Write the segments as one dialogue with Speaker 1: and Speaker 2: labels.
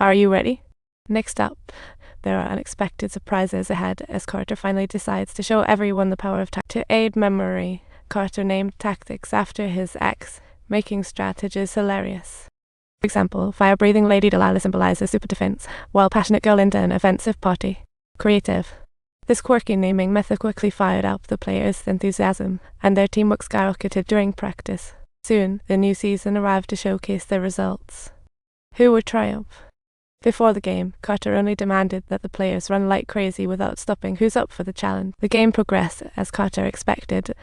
Speaker 1: Are you ready? Next up, there are unexpected surprises ahead as Carter finally decides to show everyone the power of to aid memory. Carter named tactics after his ex, making strategies hilarious. For example, fire-breathing Lady Delilah symbolizes super defense, while passionate girl Linda an offensive party. Creative. This quirky naming method quickly fired up the players' enthusiasm, and their teamwork skyrocketed during practice. Soon, the new season arrived to showcase their results. Who would triumph? Before the game, Carter only demanded that the players run like crazy without stopping. Who's up for the challenge? The game progressed as Carter expected,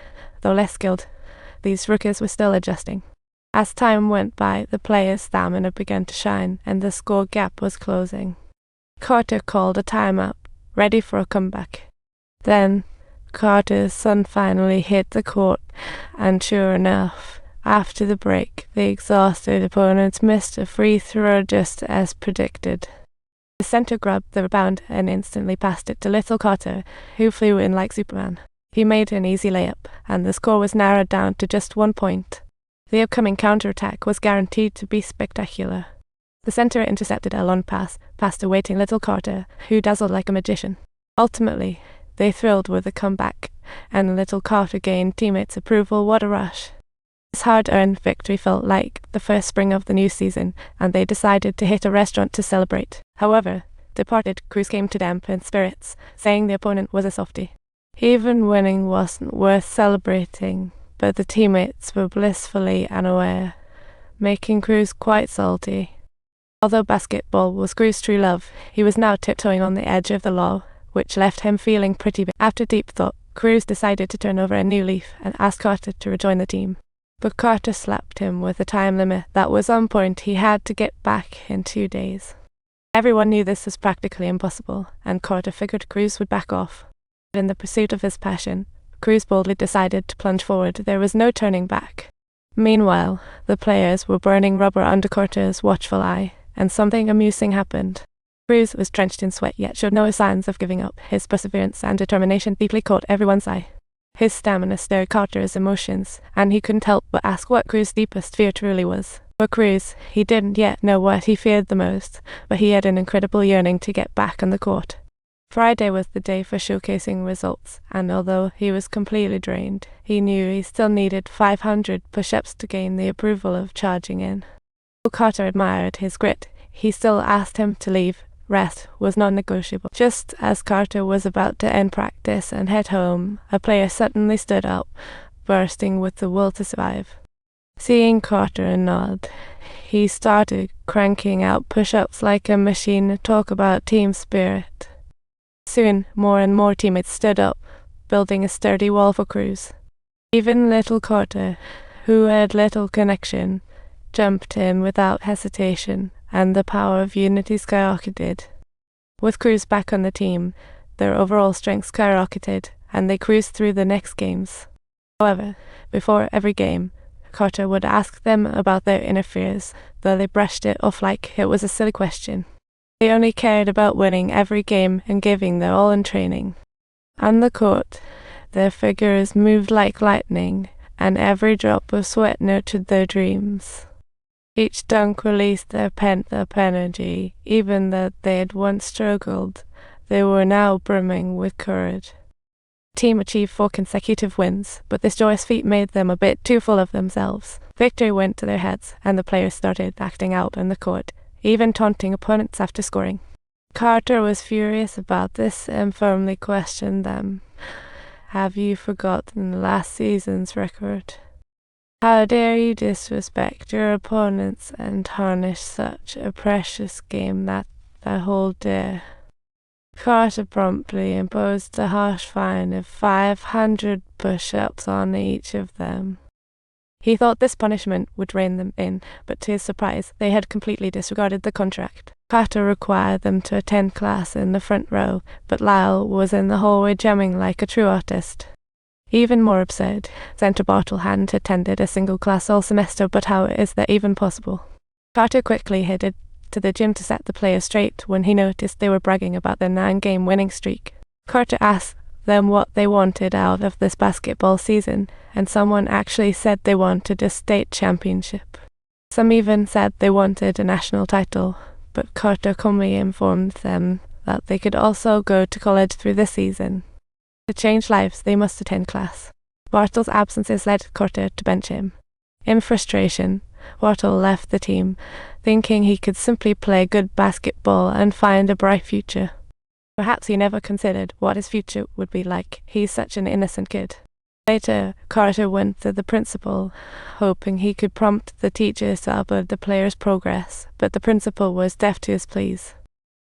Speaker 1: though less skilled. These rookies were still adjusting. As time went by, the players' stamina began to shine, and the score gap was closing. Carter called a timeout, ready for a comeback. Then, Carter's son finally hit the court, and sure enough, after the break, the exhausted opponents missed a free throw just as predicted. The center grabbed the rebound and instantly passed it to little Carter, who flew in like Superman. He made an easy layup, and the score was narrowed down to just 1 point. The upcoming counterattack was guaranteed to be spectacular. The center intercepted a long pass past a waiting little Carter, who dazzled like a magician. Ultimately, they thrilled with the comeback, and little Carter gained teammates' approval. What a rush! This hard-earned victory felt like the first spring of the new season, and they decided to hit a restaurant to celebrate. However, departed Cruz came to dampen spirits, saying the opponent was a softie. Even winning wasn't worth celebrating, but the teammates were blissfully unaware, making Cruz quite salty. Although basketball was Cruz's true love, he was now tiptoeing on the edge of the law, which left him feeling pretty bad. After deep thought, Cruz decided to turn over a new leaf and asked Carter to rejoin the team. But Carter slapped him with a time limit that was on point. He had to get back in 2 days. Everyone knew this was practically impossible, and Carter figured Cruz would back off. In the pursuit of his passion, Cruz boldly decided to plunge forward. There was no turning back. Meanwhile, the players were burning rubber under Carter's watchful eye, and something amusing happened. Cruz was drenched in sweat yet showed no signs of giving up. His perseverance and determination deeply caught everyone's eye. His stamina stirred Carter's emotions, and he couldn't help but ask what Cruz's deepest fear truly was. For Cruz, he didn't yet know what he feared the most, but he had an incredible yearning to get back on the court. Friday was the day for showcasing results, and although he was completely drained, he knew he still needed 500 push-ups to gain the approval of charging in. Though Carter admired his grit, he still asked him to leave. Rest was non-negotiable. Just as Carter was about to end practice and head home, a player suddenly stood up, bursting with the will to survive. Seeing Carter nod, he started cranking out push-ups like a machine. Talk about team spirit. Soon, more and more teammates stood up, building a sturdy wall for Cruz. Even little Carter, who had little connection, jumped in without hesitation, and the power of unity skyrocketed. With Cruz back on the team, their overall strength skyrocketed, and they cruised through the next games. However, before every game, Carter would ask them about their inner fears, though they brushed it off like it was a silly question. They only cared about winning every game and giving their all in training. On the court, their figures moved like lightning, and every drop of sweat nurtured their dreams. Each dunk released their pent-up energy. Even though they had once struggled, they were now brimming with courage. The team achieved 4 consecutive wins, but this joyous feat made them a bit too full of themselves. Victory went to their heads, and the players started acting out on the court, even taunting opponents after scoring. Carter was furious about this and firmly questioned them. "Have you forgotten last season's record? How dare you disrespect your opponents and tarnish such a precious game that whole dare?" Carter promptly imposed a harsh fine of 500 push-ups on each of them. He thought this punishment would rein them in, but to his surprise, they had completely disregarded the contract. Carter required them to attend class in the front row, but Lyle was in the hallway jamming like a true artist. Even more absurd, Senator Bartle hadn't attended a single class all semester, but how is that even possible? Carter quickly headed to the gym to set the players straight when he noticed they were bragging about their 9-game winning streak. Carter asked them what they wanted out of this basketball season, and someone actually said they wanted a state championship. Some even said they wanted a national title, but Carter calmly informed them that they could also go to college through this season. To change lives, they must attend class. Bartle's absences led Carter to bench him. In frustration, Bartle left the team, thinking he could simply play good basketball and find a bright future. Perhaps he never considered what his future would be like. He's such an innocent kid. Later, Carter went to the principal, hoping he could prompt the teachers to upload the player's progress, but the principal was deaf to his pleas.